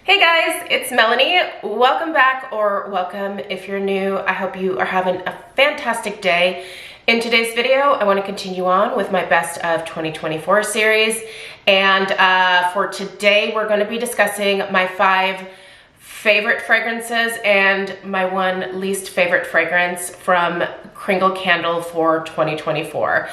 Hey guys, it's Melanie. Welcome back, or welcome if you're new. I hope you are having a fantastic day. In today's video, I want to continue on with my best of 2024 series. And for today, we're going to be discussing my 5 favorite fragrances and my 1 least favorite fragrance from Kringle Candle for 2024.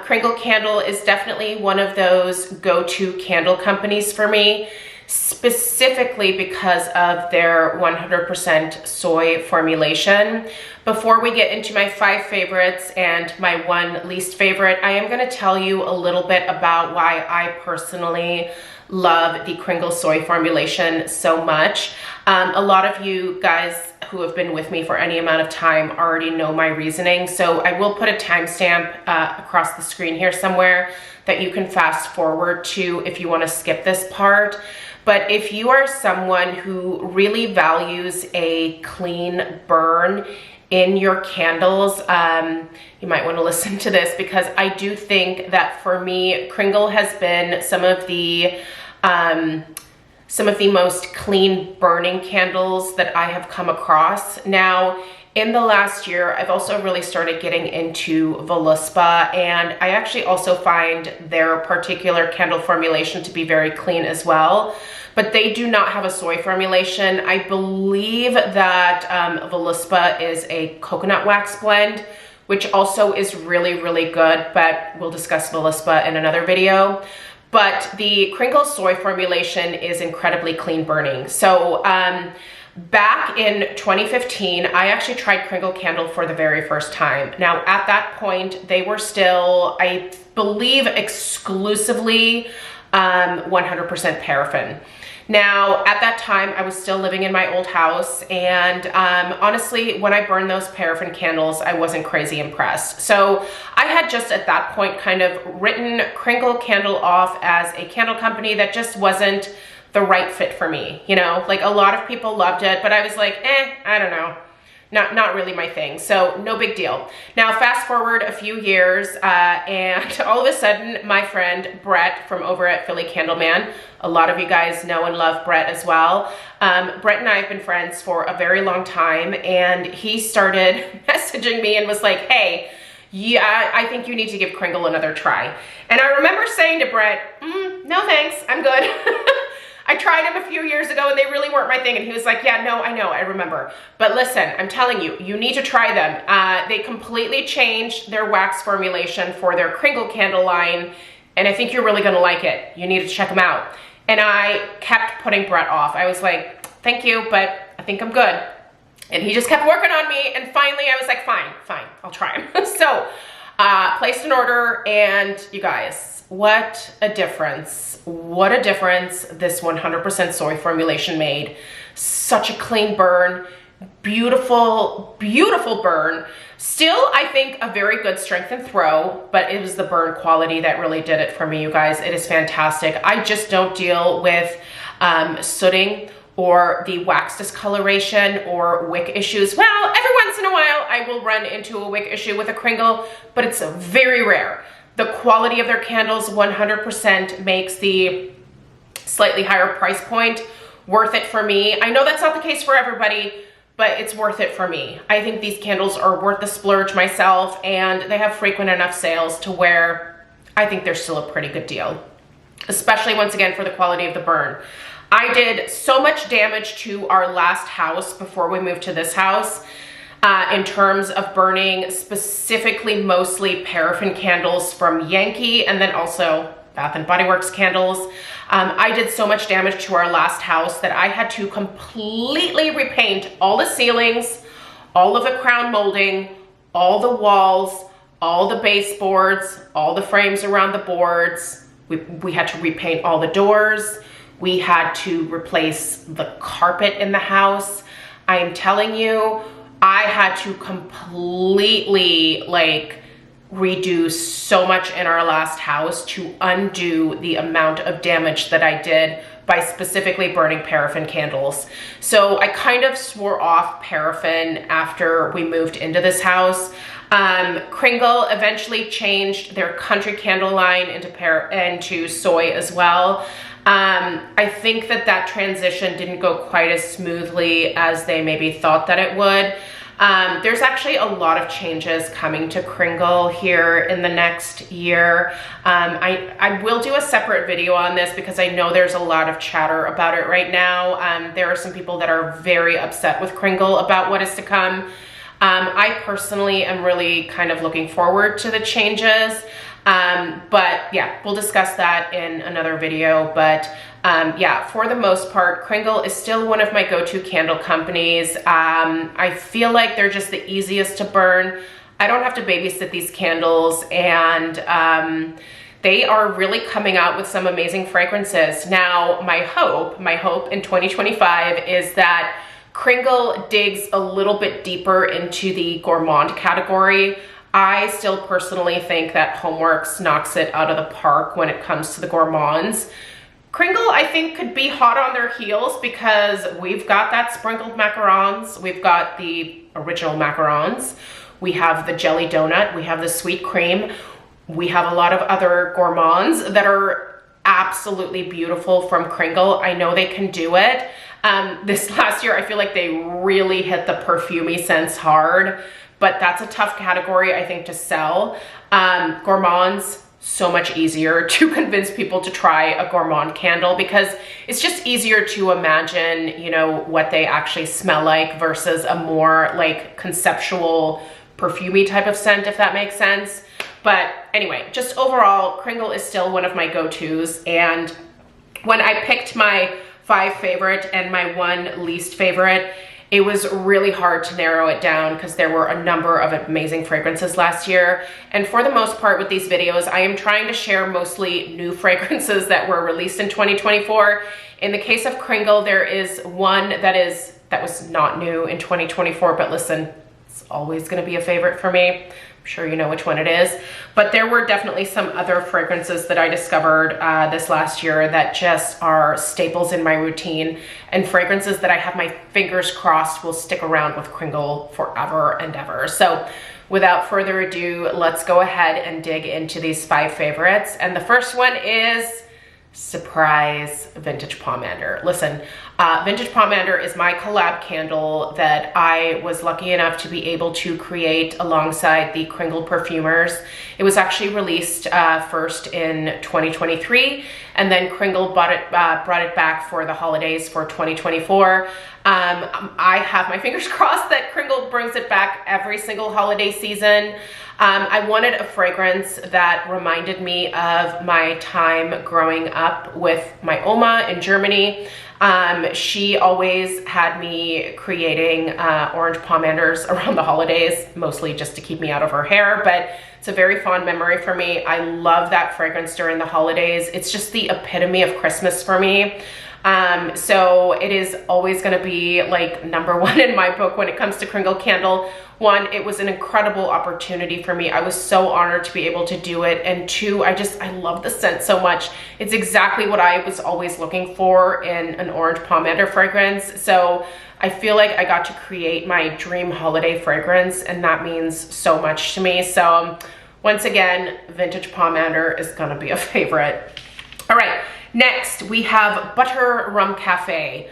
Kringle Candle is definitely one of those go-to candle companies for me, specifically because of their 100% soy formulation. Before we get into my 5 favorites and my 1 least favorite, I am going to tell you a little bit about why I personally love the Kringle soy formulation so much. A lot of you guys who have been with me for any amount of time already know my reasoning, so I will put a timestamp across the screen here somewhere that you can fast forward to if you want to skip this part. But if you are someone who really values a clean burn in your candles, you might want to listen to this, because I do think that for me, Kringle has been some of the most clean burning candles that I have come across. Now, in the last year, I've also really started getting into Voluspa, and I actually also find their particular candle formulation to be very clean as well. But they do not have a soy formulation. I believe that Voluspa is a coconut wax blend, which also is really, really good, but we'll discuss Voluspa in another video. But the Kringle soy formulation is incredibly clean burning. So back in 2015, I actually tried Kringle Candle for the very first time. Now, at that point, they were still, I believe, exclusively 100% paraffin. Now, at that time, I was still living in my old house, and honestly, when I burned those paraffin candles, I wasn't crazy impressed. So I had just at that point kind of written Kringle Candle off as a candle company that just wasn't the right fit for me. You know, like a lot of people loved it, but I was like, I don't know. Not really my thing, so no big deal. Now, fast forward a few years, and all of a sudden, my friend Brett from over at Philly Candleman, a lot of you guys know and love Brett as well. Brett and I have been friends for a very long time, and he started messaging me and was like, hey, yeah, I think you need to give Kringle another try. And I remember saying to Brett, no thanks, I'm good. I tried them a few years ago and they really weren't my thing. And he was like, yeah, no, I know, I remember. But listen, I'm telling you, you need to try them. They completely changed their wax formulation for their Kringle candle line, and I think you're really gonna like it. You need to check them out. And I kept putting Brett off. I was like, thank you, but I think I'm good. And he just kept working on me, and finally I was like, fine, I'll try them. So, placed an order, and you guys, what a difference. What a difference this 100% soy formulation made. Such a clean burn, beautiful, beautiful burn. Still, I think a very good strength and throw, but it was the burn quality that really did it for me, you guys. It is fantastic. I just don't deal with sooting or the wax discoloration or wick issues. Well, every once in a while, I will run into a wick issue with a Kringle, but it's very rare. The quality of their candles 100% makes the slightly higher price point worth it for me. I know that's not the case for everybody, but it's worth it for me. I think these candles are worth the splurge myself, and they have frequent enough sales to where I think they're still a pretty good deal, especially once again for the quality of the burn. I did so much damage to our last house before we moved to this house. In terms of burning specifically mostly paraffin candles from Yankee, and then also Bath & Body Works candles. I did so much damage to our last house that I had to completely repaint all the ceilings, all of the crown molding, all the walls, all the baseboards, all the frames around the boards. We had to repaint all the doors. We had to replace the carpet in the house. I am telling you, I had to completely redo so much in our last house to undo the amount of damage that I did by specifically burning paraffin candles. So I kind of swore off paraffin after we moved into this house. Kringle eventually changed their country candle line into soy as well. I think that that transition didn't go quite as smoothly as they maybe thought that it would. There's actually a lot of changes coming to Kringle here in the next year. I will do a separate video on this because I know there's a lot of chatter about it right now. There are some people that are very upset with Kringle about what is to come. I personally am really kind of looking forward to the changes. But yeah, we'll discuss that in another video. But yeah, for the most part, Kringle is still one of my go-to candle companies. I feel like they're just the easiest to burn. I don't have to babysit these candles, and they are really coming out with some amazing fragrances. Now, my hope in 2025 is that Kringle digs a little bit deeper into the gourmand category. I still personally think that Homeworks knocks it out of the park when it comes to the gourmands. Kringle, I think, could be hot on their heels because we've got that sprinkled macarons, we've got the original macarons, we have the jelly donut, we have the sweet cream, we have a lot of other gourmands that are absolutely beautiful from Kringle. I know they can do it. This last year, I feel like they really hit the perfumey scents hard, but that's a tough category, I think, to sell. Gourmands, so much easier to convince people to try a gourmand candle because it's just easier to imagine, you know, what they actually smell like versus a more like conceptual perfumey type of scent, if that makes sense. But anyway, just overall, Kringle is still one of my go-tos. And when I picked my 5 favorite and my 1 least favorite, it was really hard to narrow it down because there were a number of amazing fragrances last year. And for the most part with these videos, I am trying to share mostly new fragrances that were released in 2024. In the case of Kringle, there is one that was not new in 2024, but listen, it's always gonna be a favorite for me. I'm sure you know which one it is. But there were definitely some other fragrances that I discovered this last year that just are staples in my routine, and fragrances that I have my fingers crossed will stick around with Kringle forever and ever. So without further ado, let's go ahead and dig into these 5 favorites. And the first one is surprise Vintage Pomander. Listen, Vintage Pomander is my collab candle that I was lucky enough to be able to create alongside the Kringle perfumers. It was actually released first in 2023, and then Kringle brought it back for the holidays for 2024. I have my fingers crossed that Kringle brings it back every single holiday season. I wanted a fragrance that reminded me of my time growing up with my Oma in Germany. She always had me creating orange pomanders around the holidays, mostly just to keep me out of her hair, but it's a very fond memory for me. I love that fragrance during the holidays. It's just the epitome of Christmas for me. So it is always going to be like #1 in my book when it comes to Kringle Candle. 1, it was an incredible opportunity for me. I was so honored to be able to do it. And 2, I love the scent so much. It's exactly what I was always looking for in an orange pomander fragrance. So I feel like I got to create my dream holiday fragrance, and that means so much to me. So once again, Vintage Pomander is gonna be a favorite. All right. Next, we have Butter Rum Cafe.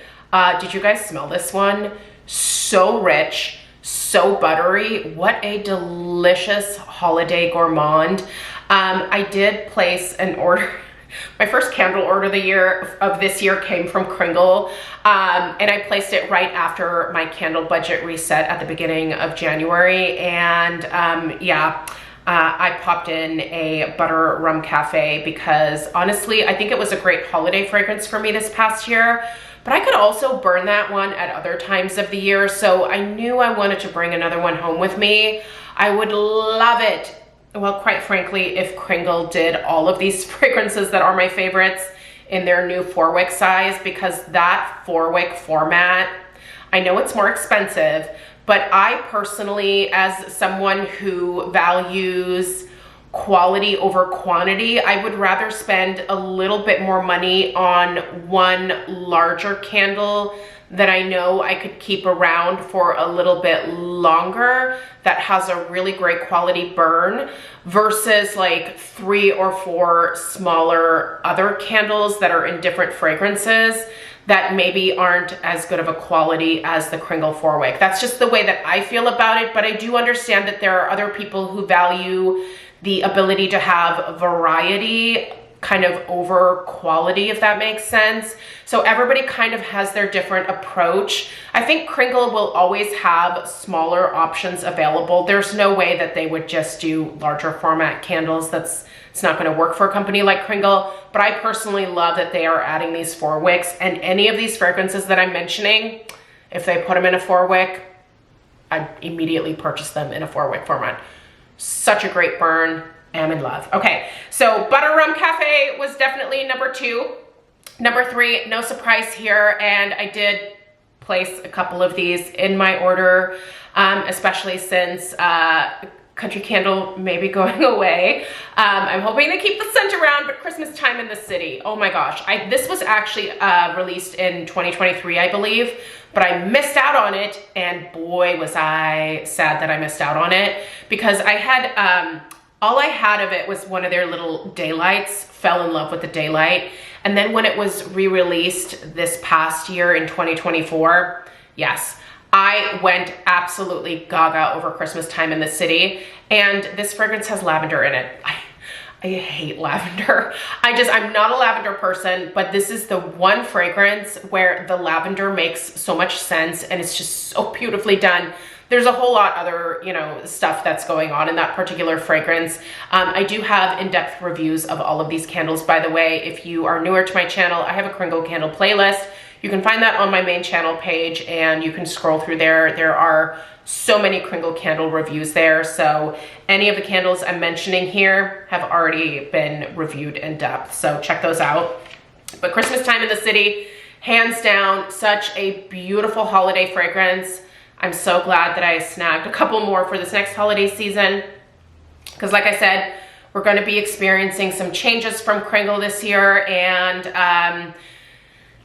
Did you guys smell this one? So rich, so buttery. What a delicious holiday gourmand. I did place an order. My first candle order of this year came from Kringle, and I placed it right after my candle budget reset at the beginning of January. And yeah, I popped in a Butter Rum Cafe because honestly, I think it was a great holiday fragrance for me this past year, but I could also burn that one at other times of the year. So I knew I wanted to bring another one home with me. I would love it. Well, quite frankly, if Kringle did all of these fragrances that are my favorites in their new 4-wick size, because that 4-wick format, I know it's more expensive, but I personally, as someone who values quality over quantity, I would rather spend a little bit more money on one larger candle that I know I could keep around for a little bit longer that has a really great quality burn versus like 3 or 4 smaller other candles that are in different fragrances that maybe aren't as good of a quality as the Kringle 4-wick. That's just the way that I feel about it, but I do understand that there are other people who value the ability to have variety kind of over quality, if that makes sense. So everybody kind of has their different approach. I think Kringle will always have smaller options available. There's no way that they would just do larger format candles. It's not going to work for a company like Kringle, but I personally love that they are adding these 4-wicks, and any of these fragrances that I'm mentioning, if they put them in a 4-wick, I'd immediately purchase them in a 4-wick format. Such a great burn. I'm in love. Okay, so Butter Rum Cafe was definitely number 2. Number 3, no surprise here, and I did place a couple of these in my order, especially since Country Candle may be going away. I'm hoping to keep the scent around, but Christmas time in the city, oh my gosh. This was actually released in 2023, I believe, but I missed out on it, and boy, was I sad that I missed out on it, because I had, all I had of it was one of their little daylights, fell in love with the daylight, and then when it was re-released this past year in 2024, yes, I went absolutely gaga over Christmas time in the city, and this fragrance has lavender in it. I hate lavender. I'm not a lavender person, but this is the one fragrance where the lavender makes so much sense, and it's just so beautifully done. There's a whole lot other, stuff that's going on in that particular fragrance. I do have in-depth reviews of all of these candles, by the way. If you are newer to my channel, I have a Kringle Candle playlist. You can find that on my main channel page, and you can scroll through there. There are so many Kringle Candle reviews there. So any of the candles I'm mentioning here have already been reviewed in depth. So check those out. But Christmas time in the city, hands down, such a beautiful holiday fragrance. I'm so glad that I snagged a couple more for this next holiday season, because like I said, we're going to be experiencing some changes from Kringle this year, and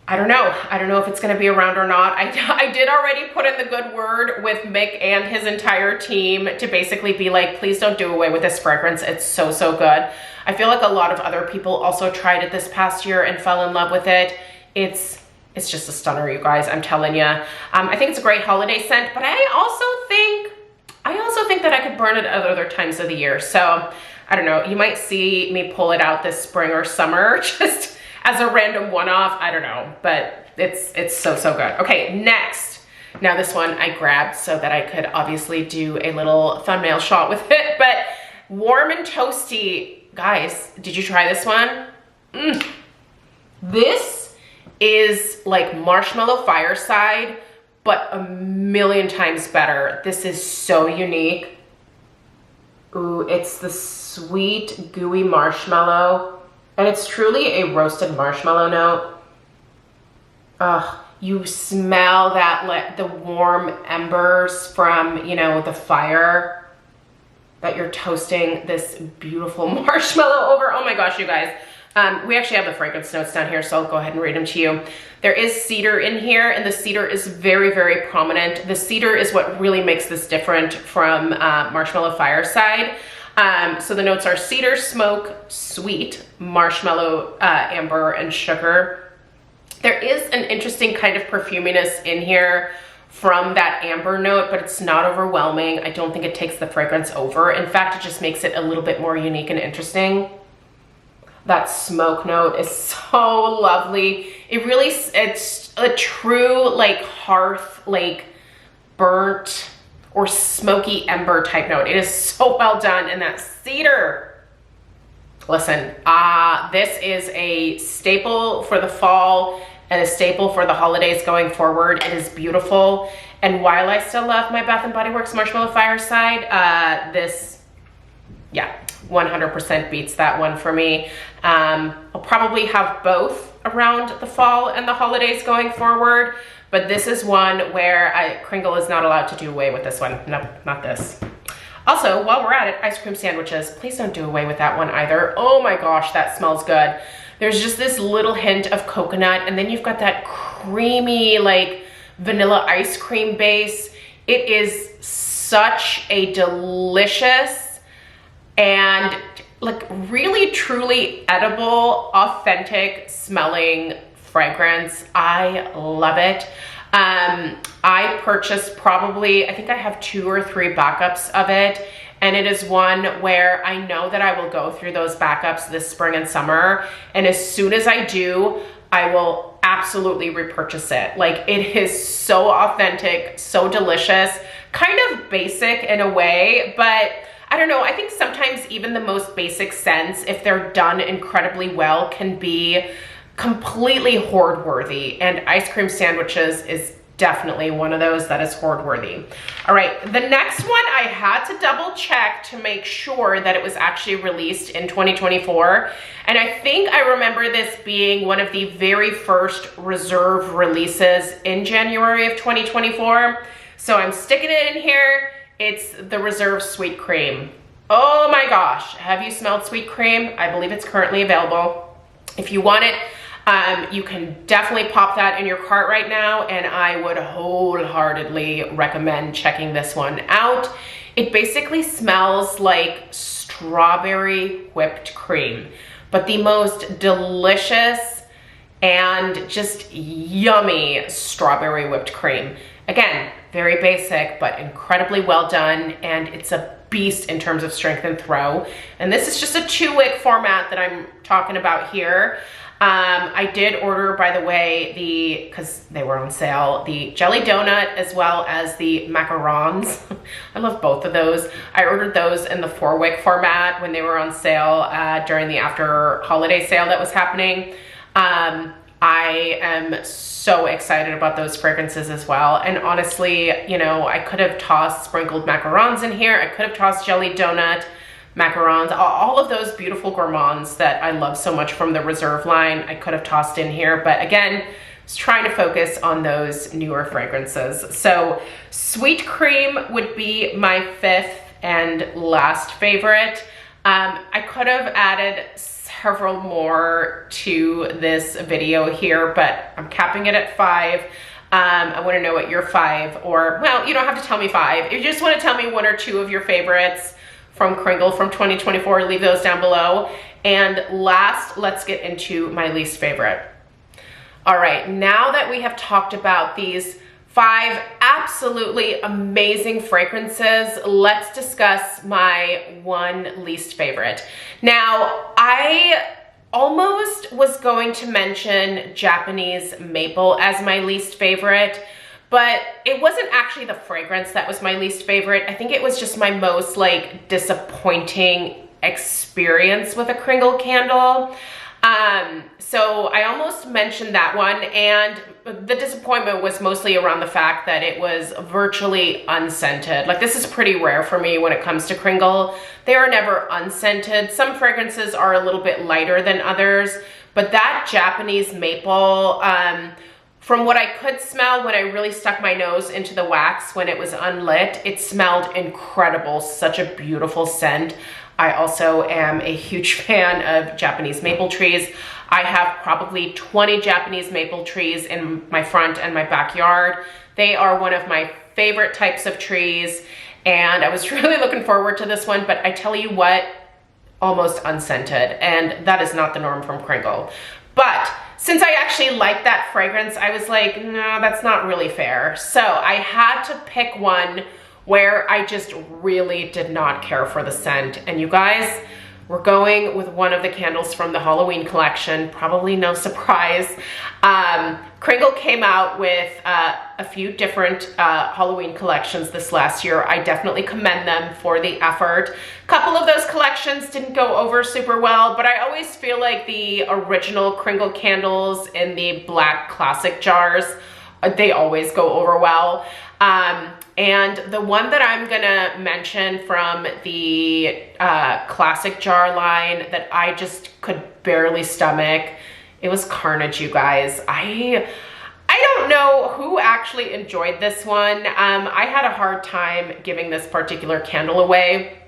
I don't know if it's going to be around or not. I did already put in the good word with Mick and his entire team to basically be like, please don't do away with this fragrance. It's so, so good. I feel like a lot of other people also tried it this past year and fell in love with it. It's just a stunner, you guys, I'm telling you. I think it's a great holiday scent, but I also think that I could burn it at other times of the year. So I don't know, you might see me pull it out this spring or summer just as a random one-off. I don't know, but it's so, so good. Okay, next. Now this one I grabbed so that I could obviously do a little thumbnail shot with it, but Warm and Toasty. Guys, did you try this one? This is like Marshmallow Fireside, but a million times better. This is so unique. Ooh, it's the sweet, gooey marshmallow, and it's truly a roasted marshmallow note. Ugh, you smell that, the warm embers from, the fire that you're toasting this beautiful marshmallow over. Oh my gosh, you guys. We actually have the fragrance notes down here, so I'll go ahead and read them to you. There is cedar in here, and the cedar is very, very prominent. The cedar is what really makes this different from Marshmallow Fireside. So the notes are cedar, smoke, sweet, marshmallow, amber, and sugar. There is an interesting kind of perfuminess in here from that amber note, but it's not overwhelming. I don't think it takes the fragrance over. In fact, it just makes it a little bit more unique and interesting. That smoke note is so lovely. It's a true like hearth, like burnt or smoky ember type note. It is so well done. And that cedar, listen, this is a staple for the fall and a staple for the holidays going forward. It is beautiful. And while I still love my Bath & Body Works Marshmallow Fireside, this, yeah, 100% beats that one for me. I'll probably have both around the fall and the holidays going forward, but this is one where Kringle is not allowed to do away with this one. Nope, not this. Also, while we're at it, ice cream sandwiches, please don't do away with that one either. Oh my gosh, that smells good. There's just this little hint of coconut, and then you've got that creamy, like vanilla ice cream base. It is such a delicious and like really truly edible, authentic smelling fragrance. I love it. I purchased probably, I think I have 2 or 3 backups of it. And it is one where I know that I will go through those backups this spring and summer. And as soon as I do, I will absolutely repurchase it. Like, it is so authentic, so delicious, kind of basic in a way, but I don't know, I think sometimes even the most basic scents, if they're done incredibly well, can be completely hoard worthy. And ice cream sandwiches is definitely one of those that is hoard worthy. All right, the next one I had to double check to make sure that it was actually released in 2024. And I think I remember this being one of the very first Reserve releases in January of 2024. So I'm sticking it in here. It's the Reserve Sweet Cream. Oh my gosh, have you smelled Sweet Cream? I believe it's currently available. If you want it, you can definitely pop that in your cart right now, and I would wholeheartedly recommend checking this one out. It basically smells like strawberry whipped cream, but the most delicious and just yummy strawberry whipped cream. Again, very basic, but incredibly well done, and it's a beast in terms of strength and throw. And this is just a 2-wick format that I'm talking about here. I did order, by the way, because they were on sale, the jelly donut as well as the macarons. I love both of those. I ordered those in the 4-wick format when they were on sale during the after holiday sale that was happening. I am so excited about those fragrances as well. And honestly, you know, I could have tossed sprinkled macarons in here. I could have tossed jelly donut, macarons, all of those beautiful gourmands that I love so much from the Reserve line, I could have tossed in here. But again, I was trying to focus on those newer fragrances. So Sweet Cream would be my 5th and last favorite. I could have added several more to this video here, but I'm capping it at 5. I want to know what your 5, or, well, you don't have to tell me 5. If you just want to tell me 1 or 2 of your favorites from Kringle from 2024, leave those down below. And last, let's get into my least favorite. All right, now that we have talked about these 5 absolutely amazing fragrances, let's discuss my 1 least favorite. Now, I almost was going to mention Japanese maple as my least favorite, but it wasn't actually the fragrance that was my least favorite. I think it was just my most like disappointing experience with a Kringle candle. So I almost mentioned that one, and the disappointment was mostly around the fact that it was virtually unscented. Like, this is pretty rare for me when it comes to Kringle. They are never unscented. Some fragrances are a little bit lighter than others, but that Japanese maple, from what I could smell when I really stuck my nose into the wax when it was unlit, it smelled incredible, such a beautiful scent. I also am a huge fan of Japanese maple trees. I have probably 20 Japanese maple trees in my front and my backyard. They are one of my favorite types of trees, and I was really looking forward to this one, but I tell you what, almost unscented, and that is not the norm from Kringle. But since I actually like that fragrance, I was like, no, that's not really fair. So I had to pick one where I just really did not care for the scent. And you guys, we're going with one of the candles from the Halloween collection, probably no surprise. Kringle came out with a few different Halloween collections this last year. I definitely commend them for the effort. A couple of those collections didn't go over super well, but I always feel like the original Kringle candles in the black classic jars, they always go over well. And the one that I'm gonna mention from the classic jar line that I just could barely stomach, it was Carnage, you guys. I don't know who actually enjoyed this one. I had a hard time giving this particular candle away.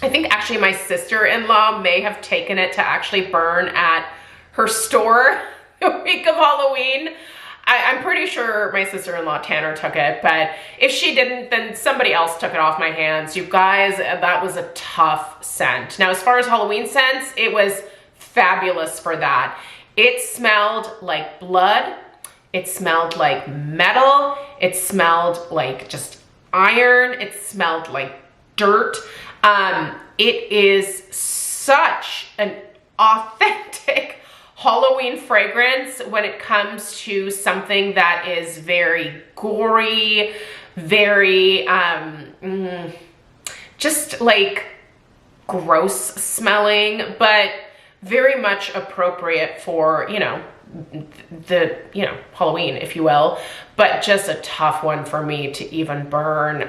I think actually my sister-in-law may have taken it to actually burn at her store the week of Halloween. I'm pretty sure my sister-in-law Tanner took it, but if she didn't, then somebody else took it off my hands. You guys, that was a tough scent. Now, as far as Halloween scents, it was fabulous for that. It smelled like blood. It smelled like metal. It smelled like just iron. It smelled like dirt. It is such an authentic Halloween fragrance when it comes to something that is very gory, very just like gross smelling, but very much appropriate for, you know, Halloween, if you will, but just a tough one for me to even burn.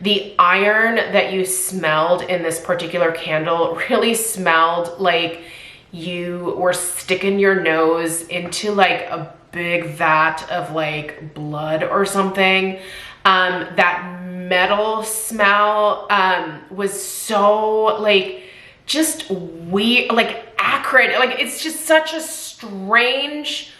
The iron that you smelled in this particular candle really smelled like you were sticking your nose into like a big vat of like blood or something. That metal smell was so like just weird, like acrid, like it's just such a strange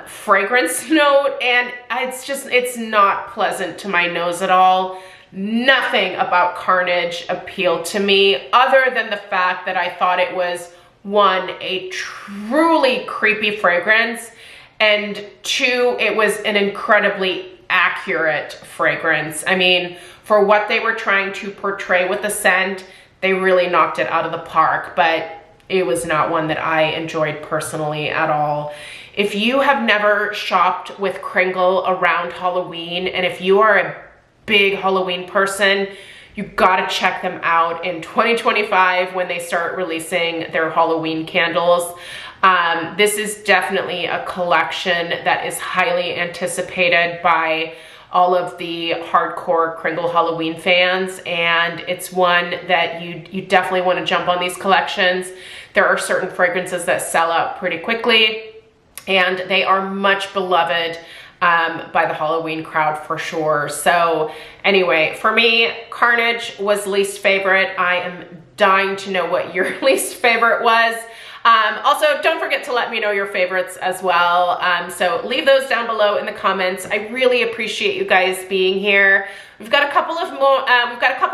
fragrance note, and it's not pleasant to my nose at all. Nothing about Carnage appealed to me other than the fact that I thought it was, one, a truly creepy fragrance, and two, it was an incredibly accurate fragrance. I mean, for what they were trying to portray with the scent, they really knocked it out of the park, but it was not one that I enjoyed personally at all. If you have never shopped with Kringle around Halloween, and if you are a big Halloween person, you gotta check them out in 2025 when they start releasing their Halloween candles. This is definitely a collection that is highly anticipated by all of the hardcore Kringle Halloween fans, and it's one that you definitely want to jump on these collections. There are certain fragrances that sell out pretty quickly, and they are much beloved by the Halloween crowd for sure. So anyway, for me, Carnage was least favorite. I am dying to know what your least favorite was. Also, don't forget to let me know your favorites as well. So leave those down below in the comments. I really appreciate you guys being here. We've got a couple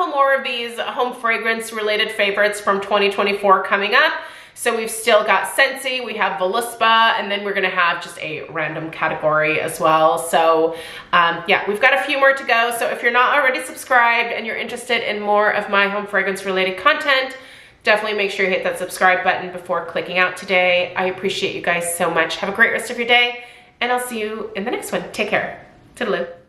more of these home fragrance related favorites from 2024 coming up. So we've still got Scentsy, we have Voluspa, and then we're gonna have just a random category as well. So yeah, we've got a few more to go. So if you're not already subscribed and you're interested in more of my home fragrance related content, definitely make sure you hit that subscribe button before clicking out today. I appreciate you guys so much. Have a great rest of your day, and I'll see you in the next one. Take care. Toodaloo.